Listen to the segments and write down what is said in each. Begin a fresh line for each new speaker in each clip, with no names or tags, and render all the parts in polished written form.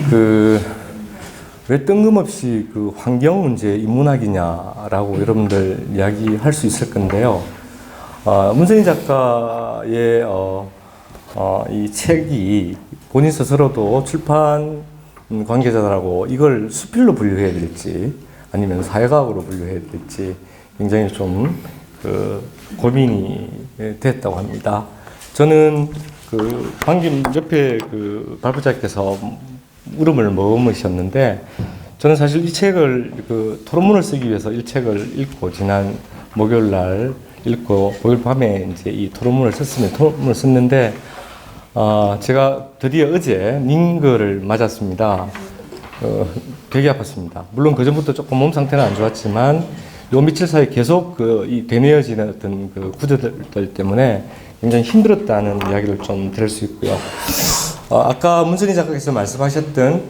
그, 왜 뜬금없이 그 환경 문제 인문학이냐라고 여러분들 이야기할 수 있을 건데요. 문선인 작가의 이 책이 본인 스스로도 출판 관계자들하고 이걸 수필로 분류해야 될지 아니면 사회과학으로 분류해야 될지 굉장히 좀 고민이 됐다고 합니다. 저는 방금 옆에 발부자께서 물음을 머금으셨는데, 저는 사실 이 책을 토론문을 쓰기 위해서 이 책을 읽고 지난 목요일 날 읽고 목요일 밤에 이제 이 토론문을 썼는데, 제가 드디어 어제 링거를 맞았습니다. 되게 아팠습니다. 물론 그 전부터 조금 몸 상태는 안 좋았지만 요 며칠 사이 계속 이 되뇌어지는 어떤 구조들 때문에 굉장히 힘들었다는 이야기를 좀 들을 수 있고요. 아까 문선희 작가께서 말씀하셨던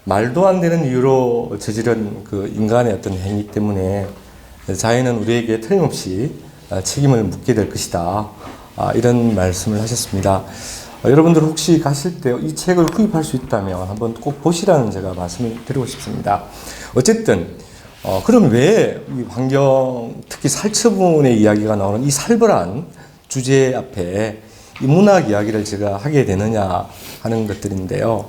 말도 안 되는 이유로 저지른 인간의 어떤 행위 때문에 자연은 우리에게 틀림없이 책임을 묻게 될 것이다. 이런 말씀을 하셨습니다. 여러분들 혹시 가실 때 이 책을 구입할 수 있다면 한번 꼭 보시라는 제가 말씀을 드리고 싶습니다. 어쨌든 그럼 왜 이 환경, 특히 살처분의 이야기가 나오는 이 살벌한 주제 앞에 이 문학 이야기를 제가 하게 되느냐 하는 것들인데요.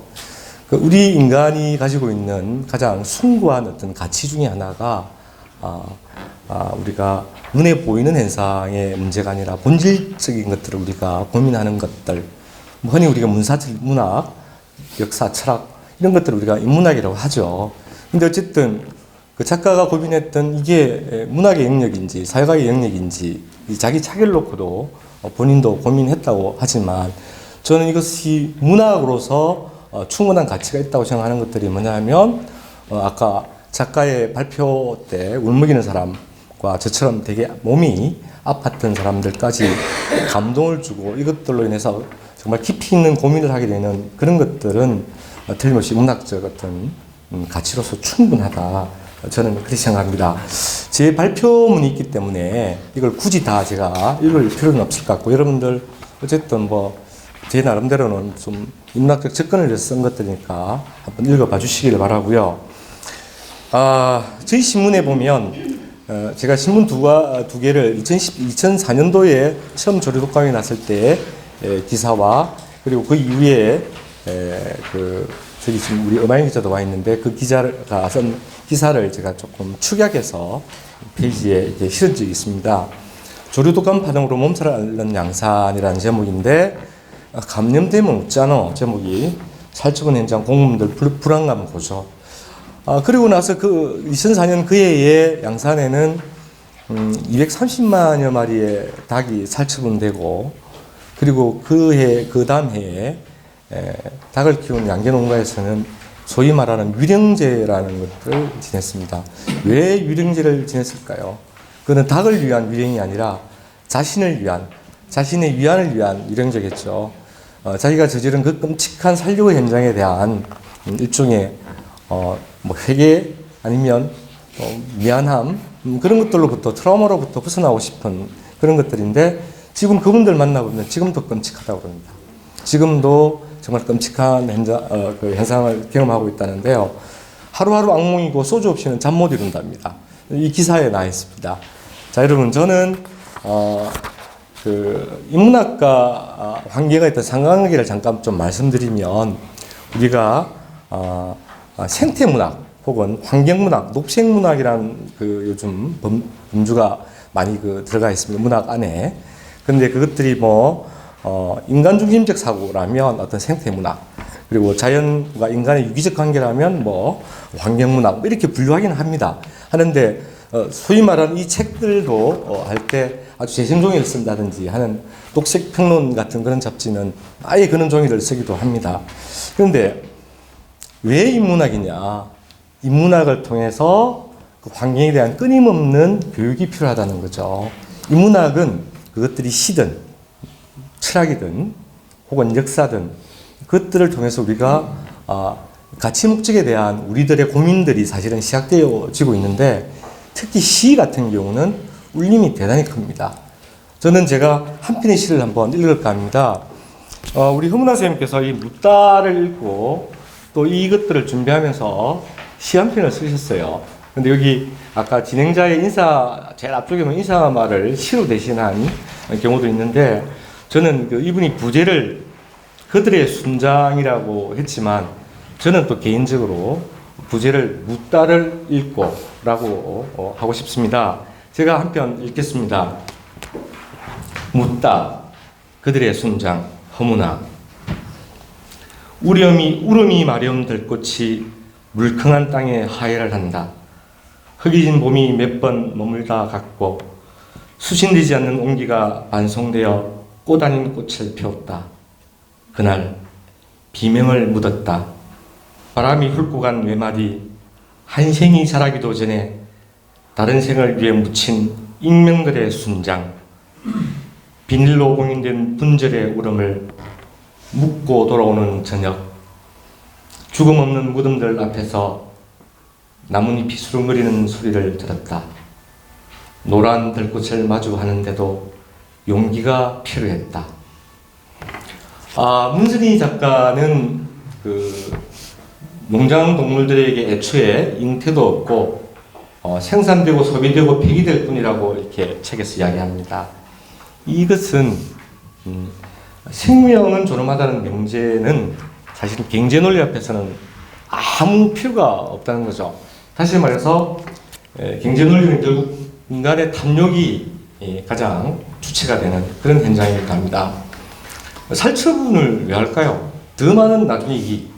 우리 인간이 가지고 있는 가장 숭고한 어떤 가치 중에 하나가 우리가 눈에 보이는 현상의 문제가 아니라 본질적인 것들을 우리가 고민하는 것들, 흔히 우리가 문학, 역사, 철학 이런 것들을 우리가 인문학이라고 하죠. 근데 어쨌든 그 작가가 고민했던 이게 문학의 영역인지 사회과의 영역인지 자기 차기를 놓고도 본인도 고민했다고 하지만, 저는 이것이 문학으로서 충분한 가치가 있다고 생각하는 것들이 뭐냐면, 아까 작가의 발표 때 울먹이는 사람과 저처럼 되게 몸이 아팠던 사람들까지 감동을 주고 이것들로 인해서 정말 깊이 있는 고민을 하게 되는 그런 것들은 틀림없이 문학적 어떤 가치로서 충분하다. 저는 그렇게 생각합니다. 제 발표문이 있기 때문에 이걸 굳이 다 제가 읽을 필요는 없을 것 같고, 여러분들 어쨌든 제 나름대로는 좀 인문학적 접근을 해서 쓴 것들이니까 한번 읽어봐 주시길 바라고요. 저희 신문에 보면 제가 신문 두 개를 2004년도에 처음 조류 독감이 났을 때 기사와, 그리고 그 이후에 저기 지금 우리 엄하영 기자도 와 있는데 그 기자가 쓴 기사를 제가 조금 축약해서 페이지에 이렇게 실은 적이 있습니다. 조류독감 반응으로 몸살을 앓는 양산이라는 제목인데, 감염되면 웃잖아. 제목이 살처분 현장 공무원들 불안감 고조. 그리고 나서 2004년 그 해에 양산에는 230만여 마리의 닭이 살처분되고, 그리고 그 다음 해에 닭을 키우는 양계농가에서는 소위 말하는 위령제라는 것을 지냈습니다. 왜 위령제를 지냈을까요? 그는 닭을 위한 위령이 아니라 자신의 위안을 위한 위령제겠죠. 자기가 저지른 그 끔찍한 살육 현장에 대한 일종의 회개 아니면 미안함, 그런 것들로부터, 트라우마로부터 벗어나고 싶은 그런 것들인데, 지금 그분들 만나보면 지금도 끔찍하다고 그럽니다. 지금도 정말 끔찍한 현상을 경험하고 있다는데요. 하루하루 악몽이고 소주 없이는 잠 못 이룬답니다. 이 기사에 나와 있습니다. 자, 여러분, 저는 인문학과 관계가 있던 상관관계를 잠깐 좀 말씀드리면, 우리가 생태문학 혹은 환경문학, 녹색문학이라는 요즘 범주가 많이 들어가 있습니다. 문학 안에. 근데 그것들이 인간 중심적 사고라면 어떤 생태문학, 그리고 자연과 인간의 유기적 관계라면 환경문학, 이렇게 분류하기는 하는데, 소위 말하는 이 책들도 할 때 아주 재생종이를 쓴다든지 하는 녹색평론 같은 그런 잡지는 아예 그런 종이를 쓰기도 합니다. 그런데 왜 인문학이냐? 인문학을 통해서 그 환경에 대한 끊임없는 교육이 필요하다는 거죠. 인문학은 그것들이 시든 철학이든 혹은 역사든 그것들을 통해서 우리가 가치 목적에 대한 우리들의 고민들이 사실은 시작되어지고 있는데, 특히 시 같은 경우는 울림이 대단히 큽니다. 저는 제가 한 편의 시를 한번 읽을까 합니다. 우리 허문화 선생님께서 이 묻다를 읽고 또 이것들을 준비하면서 시 한 편을 쓰셨어요. 근데 여기 아까 진행자의 인사, 제일 앞쪽에 보면 인사말을 시로 대신한 경우도 있는데, 저는 이분이 부제를 그들의 순장이라고 했지만, 저는 또 개인적으로 부제를 묻다를 읽고 라고 하고 싶습니다. 제가 한 편 읽겠습니다. 묻다 그들의 순장 허무나 우름이 마렴 들꽃이 물컹한 땅에 하회를 한다. 흙이진 봄이 몇 번 머물다 갔고 수신되지 않는 온기가 반송되어 꽃 아닌 꽃을 피웠다. 그날 비명을 묻었다. 바람이 훑고 간 외마디 한 생이 자라기도 전에 다른 생을 위해 묻힌 익명들의 순장, 비닐로 봉인된 분절의 울음을 묻고 돌아오는 저녁, 죽음 없는 무덤들 앞에서 나뭇잎이 수렁거리는 소리를 들었다. 노란 들꽃을 마주하는데도 용기가 필요했다. 문선희 작가는 농장 동물들에게 애초에 잉태도 없고 생산되고 소비되고 폐기될 뿐이라고 이렇게 책에서 이야기합니다. 이것은 생명은 존엄하다는 명제는 사실은 경제 논리 앞에서는 아무 필요가 없다는 거죠. 다시 말해서 경제 논리는 결국 인간의 탐욕이 가장 주체가 되는 그런 현장이기도 합니다. 살처분을 왜 할까요? 더 많은 나중에 이익,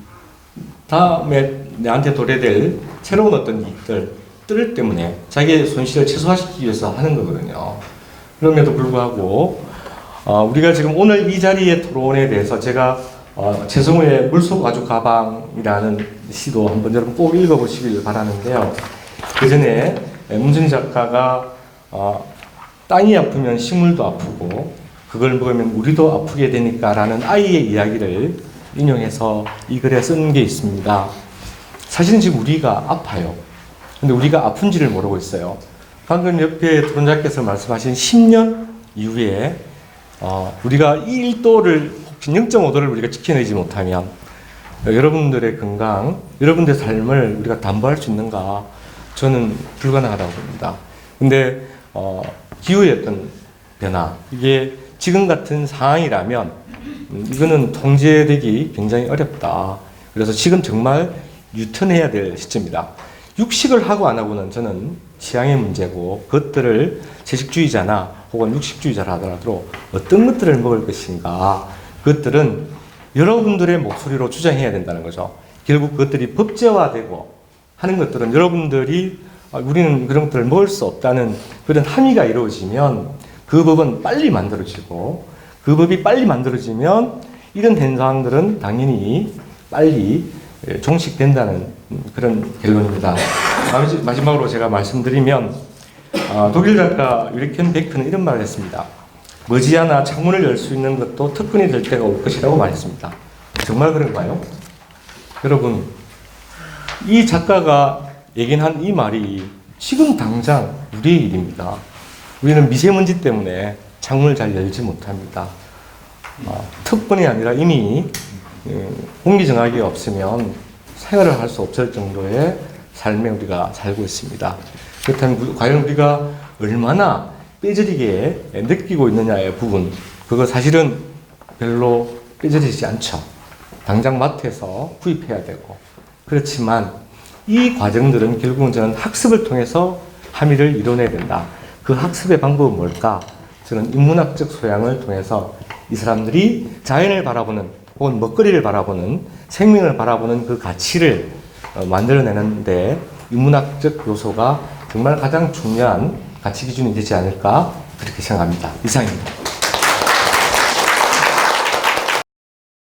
다음에 내한테 도래될 새로운 어떤 이익들 때문에 자기의 손실을 최소화시키기 위해서 하는 거거든요. 그럼에도 불구하고 우리가 지금 오늘 이 자리의 토론에 대해서 제가 최성우의 물속 가죽 가방이라는 시도 한번 여러분 꼭 읽어보시길 바라는데요. 그 전에 문선희 작가가 땅이 아프면 식물도 아프고 그걸 먹으면 우리도 아프게 되니까라는 아이의 이야기를 인용해서 이 글에 쓴 게 있습니다. 사실은 지금 우리가 아파요. 근데 우리가 아픈지를 모르고 있어요. 방금 옆에 토론자께서 말씀하신 10년 이후에 우리가 1도를 혹시 0.5도를 우리가 지켜내지 못하면 여러분들의 건강, 여러분들의 삶을 우리가 담보할 수 있는가? 저는 불가능하다고 봅니다. 근데 기후의 어떤 변화, 이게 지금 같은 상황이라면 이거는 통제되기 굉장히 어렵다. 그래서 지금 정말 유턴해야 될 시점이다. 육식을 하고 안 하고는 저는 취향의 문제고, 그것들을 채식주의자나 혹은 육식주의자라 하더라도 어떤 것들을 먹을 것인가, 그것들은 여러분들의 목소리로 주장해야 된다는 거죠. 결국 그것들이 법제화되고 하는 것들은 여러분들이 우리는 그런 것들을 먹을 수 없다는 그런 합의가 이루어지면 그 법은 빨리 만들어지고, 그 법이 빨리 만들어지면 이런 현상들은 당연히 빨리 종식된다는 그런 결론입니다. 마지막으로 제가 말씀드리면 독일 작가 윌켄 베크는 이런 말을 했습니다. 머지않아 창문을 열 수 있는 것도 특권이 될 때가 올 것이라고 말했습니다. 정말 그런가요? 여러분, 이 작가가 얘기한 이 말이 지금 당장 우리의 일입니다. 우리는 미세먼지 때문에 창문을 잘 열지 못합니다. 특권이 아니라 이미 공기정화기가 없으면 생활을 할 수 없을 정도의 삶에 우리가 살고 있습니다. 그렇다면 과연 우리가 얼마나 뼈저리게 느끼고 있느냐의 부분, 그거 사실은 별로 뼈저리지 않죠. 당장 마트에서 구입해야 되고. 그렇지만 이 과정들은 결국은 저는 학습을 통해서 함의를 이뤄내야 된다. 그 학습의 방법은 뭘까? 저는 인문학적 소양을 통해서 이 사람들이 자연을 바라보는 혹은 먹거리를 바라보는 생명을 바라보는 그 가치를 만들어내는데 인문학적 요소가 정말 가장 중요한 가치 기준이 되지 않을까 그렇게 생각합니다. 이상입니다.